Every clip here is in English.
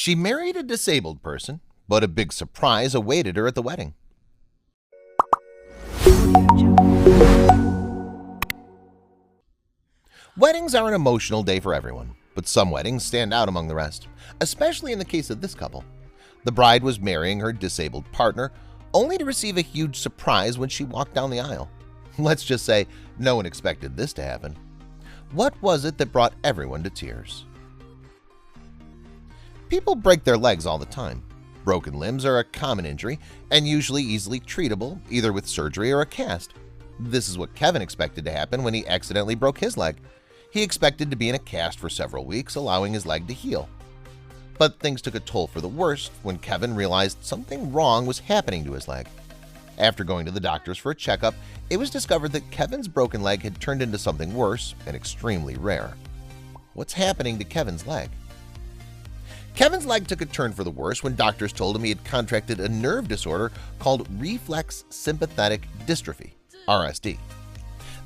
She married a disabled person, but a big surprise awaited her at the wedding. Weddings are an emotional day for everyone, but some weddings stand out among the rest, especially in the case of this couple. The bride was marrying her disabled partner, only to receive a huge surprise when she walked down the aisle. Let's just say no one expected this to happen. What was it that brought everyone to tears? People break their legs all the time. Broken limbs are a common injury and usually easily treatable, either with surgery or a cast. This is what Kevin expected to happen when he accidentally broke his leg. He expected to be in a cast for several weeks, allowing his leg to heal. But things took a toll for the worst when Kevin realized something wrong was happening to his leg. After going to the doctors for a checkup, it was discovered that Kevin's broken leg had turned into something worse and extremely rare. What's happening to Kevin's leg? Kevin's leg took a turn for the worse when doctors told him he had contracted a nerve disorder called reflex sympathetic dystrophy, RSD.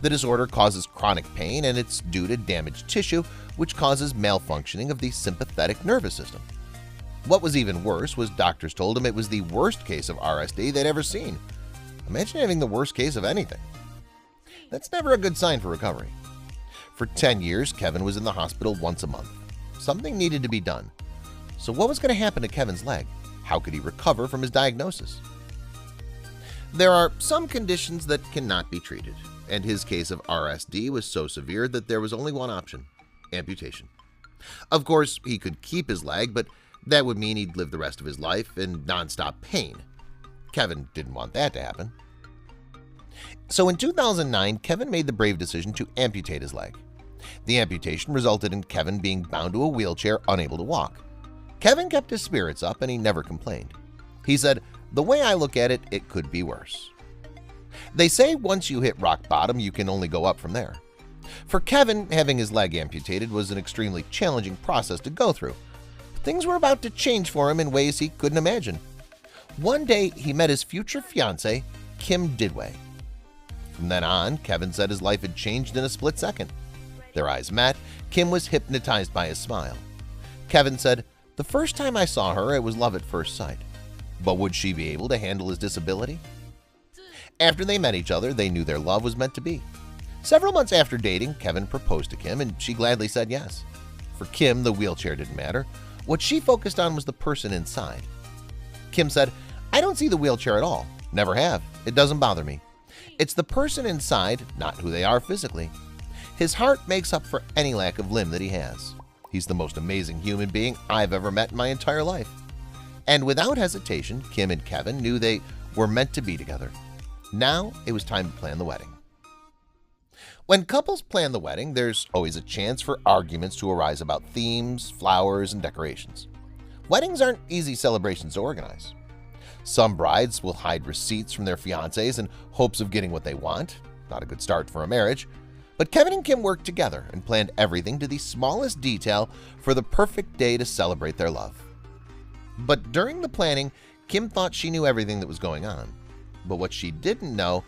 The disorder causes chronic pain and it's due to damaged tissue, which causes malfunctioning of the sympathetic nervous system. What was even worse was doctors told him it was the worst case of RSD they'd ever seen. Imagine having the worst case of anything. That's never a good sign for recovery. For 10 years, Kevin was in the hospital once a month. Something needed to be done. So what was going to happen to Kevin's leg? How could he recover from his diagnosis? There are some conditions that cannot be treated, and his case of RSD was so severe that there was only one option: amputation. Of course, he could keep his leg, but that would mean he'd live the rest of his life in non-stop pain. Kevin didn't want that to happen. So in 2009, Kevin made the brave decision to amputate his leg. The amputation resulted in Kevin being bound to a wheelchair, unable to walk. Kevin kept his spirits up and he never complained. He said, "The way I look at it, it could be worse." They say once you hit rock bottom, you can only go up from there. For Kevin, having his leg amputated was an extremely challenging process to go through. Things were about to change for him in ways he couldn't imagine. One day, he met his future fiancée, Kim Didway. From then on, Kevin said his life had changed in a split second. Their eyes met. Kim was hypnotized by his smile. Kevin said, "The first time I saw her, it was love at first sight. But would she be able to handle his disability?" After they met each other, they knew their love was meant to be. Several months after dating, Kevin proposed to Kim, and she gladly said yes. For Kim, the wheelchair didn't matter. What she focused on was the person inside. Kim said, "I don't see the wheelchair at all. Never have. It doesn't bother me. It's the person inside, not who they are physically. His heart makes up for any lack of limb that he has. He's the most amazing human being I've ever met in my entire life." And without hesitation, Kim and Kevin knew they were meant to be together. Now it was time to plan the wedding. When couples plan the wedding, there's always a chance for arguments to arise about themes, flowers, and decorations. Weddings aren't easy celebrations to organize. Some brides will hide receipts from their fiancés in hopes of getting what they want. Not a good start for a marriage. But Kevin and Kim worked together and planned everything to the smallest detail for the perfect day to celebrate their love. But during the planning, Kim thought she knew everything that was going on. But what she didn't know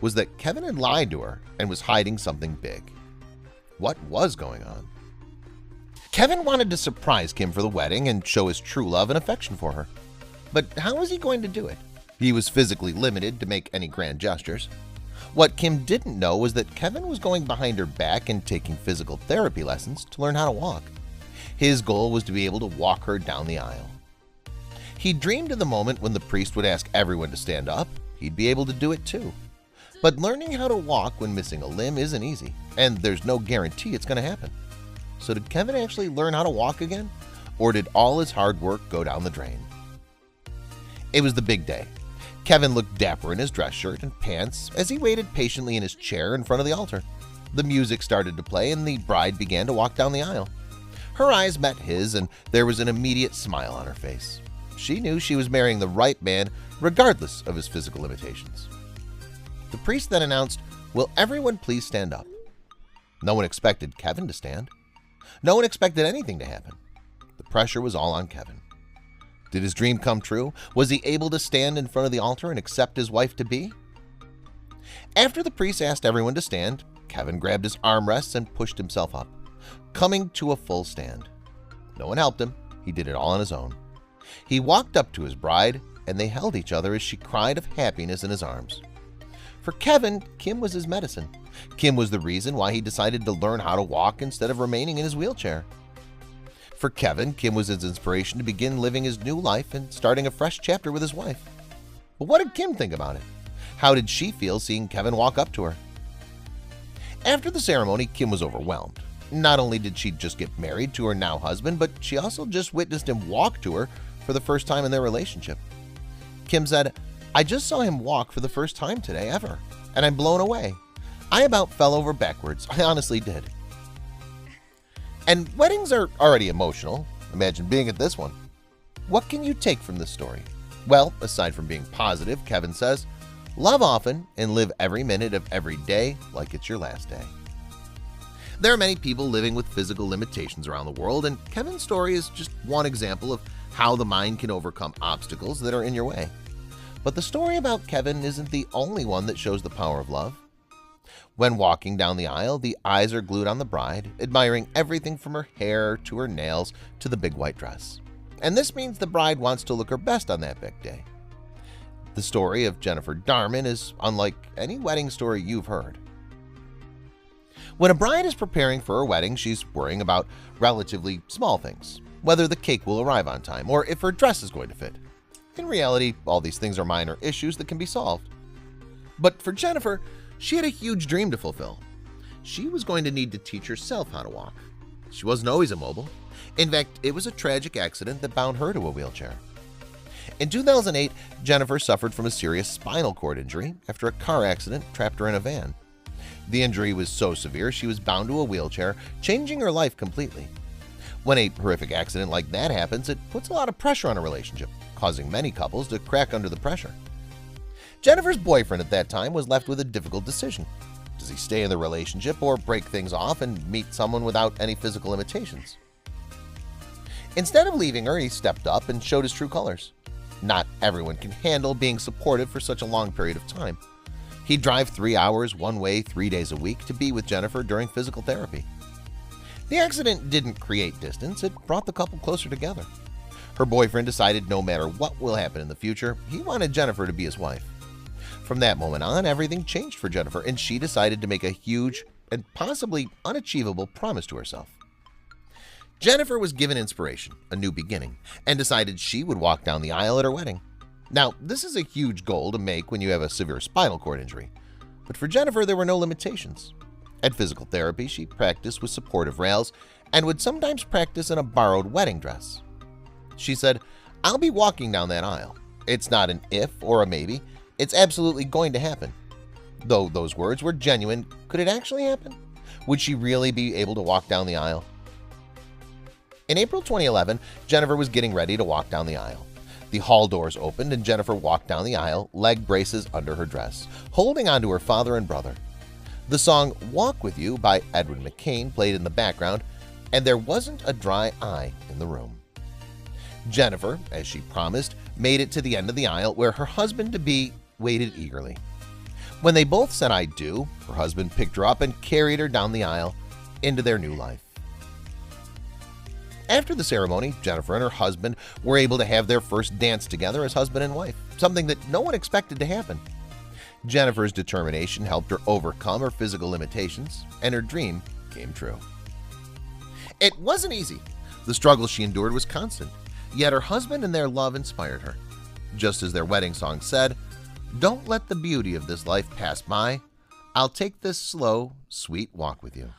was that Kevin had lied to her and was hiding something big. What was going on? Kevin wanted to surprise Kim for the wedding and show his true love and affection for her. But how was he going to do it? He was physically limited to make any grand gestures. What Kim didn't know was that Kevin was going behind her back and taking physical therapy lessons to learn how to walk. His goal was to be able to walk her down the aisle. He dreamed of the moment when the priest would ask everyone to stand up. He'd be able to do it too. But learning how to walk when missing a limb isn't easy, and there's no guarantee it's going to happen. So did Kevin actually learn how to walk again? Or did all his hard work go down the drain? It was the big day. Kevin looked dapper in his dress shirt and pants as he waited patiently in his chair in front of the altar. The music started to play and the bride began to walk down the aisle. Her eyes met his and there was an immediate smile on her face. She knew she was marrying the right man regardless of his physical limitations. The priest then announced, "Will everyone please stand up?" No one expected Kevin to stand. No one expected anything to happen. The pressure was all on Kevin. Did his dream come true? Was he able to stand in front of the altar and accept his wife-to-be? After the priest asked everyone to stand, Kevin grabbed his armrests and pushed himself up, coming to a full stand. No one helped him. He did it all on his own. He walked up to his bride, and they held each other as she cried of happiness in his arms. For Kevin, Kim was his medicine. Kim was the reason why he decided to learn how to walk instead of remaining in his wheelchair. For Kevin, Kim was his inspiration to begin living his new life and starting a fresh chapter with his wife. But what did Kim think about it? How did she feel seeing Kevin walk up to her? After the ceremony, Kim was overwhelmed. Not only did she just get married to her now husband, but she also just witnessed him walk to her for the first time in their relationship. Kim said, "I just saw him walk for the first time today ever, and I'm blown away. I about fell over backwards. I honestly did." And weddings are already emotional. Imagine being at this one. What can you take from this story? Well, aside from being positive, Kevin says, love often and live every minute of every day like it's your last day. There are many people living with physical limitations around the world, and Kevin's story is just one example of how the mind can overcome obstacles that are in your way. But the story about Kevin isn't the only one that shows the power of love. When walking down the aisle, the eyes are glued on the bride, admiring everything from her hair to her nails to the big white dress. And this means the bride wants to look her best on that big day. The story of Jennifer Darman is unlike any wedding story you've heard. When a bride is preparing for her wedding, she's worrying about relatively small things, whether the cake will arrive on time or if her dress is going to fit. In reality, all these things are minor issues that can be solved. But for Jennifer, she had a huge dream to fulfill. She was going to need to teach herself how to walk. She wasn't always immobile. In fact, it was a tragic accident that bound her to a wheelchair. In 2008, Jennifer suffered from a serious spinal cord injury after a car accident trapped her in a van. The injury was so severe she was bound to a wheelchair, changing her life completely. When a horrific accident like that happens, it puts a lot of pressure on a relationship, causing many couples to crack under the pressure. Jennifer's boyfriend at that time was left with a difficult decision. Does he stay in the relationship or break things off and meet someone without any physical limitations? Instead of leaving her, he stepped up and showed his true colors. Not everyone can handle being supported for such a long period of time. He'd drive 3 hours one way 3 days a week to be with Jennifer during physical therapy. The accident didn't create distance, it brought the couple closer together. Her boyfriend decided no matter what will happen in the future, he wanted Jennifer to be his wife. From that moment on, everything changed for Jennifer, and she decided to make a huge and possibly unachievable promise to herself. Jennifer was given inspiration, a new beginning, and decided she would walk down the aisle at her wedding. Now, this is a huge goal to make when you have a severe spinal cord injury, but for Jennifer, there were no limitations. At physical therapy, she practiced with supportive rails and would sometimes practice in a borrowed wedding dress. She said, "I'll be walking down that aisle. It's not an if or a maybe. It's absolutely going to happen." Though those words were genuine, could it actually happen? Would she really be able to walk down the aisle? In April 2011, Jennifer was getting ready to walk down the aisle. The hall doors opened and Jennifer walked down the aisle, leg braces under her dress, holding onto her father and brother. The song "Walk With You" by Edwin McCain played in the background, and there wasn't a dry eye in the room. Jennifer, as she promised, made it to the end of the aisle where her husband-to-be waited eagerly. When they both said "I do," her husband picked her up and carried her down the aisle into their new life. After the ceremony, Jennifer and her husband were able to have their first dance together as husband and wife, something that no one expected to happen. Jennifer's determination helped her overcome her physical limitations, and her dream came true. It wasn't easy. The struggle she endured was constant, yet her husband and their love inspired her. Just as their wedding song said, "Don't let the beauty of this life pass by. I'll take this slow, sweet walk with you."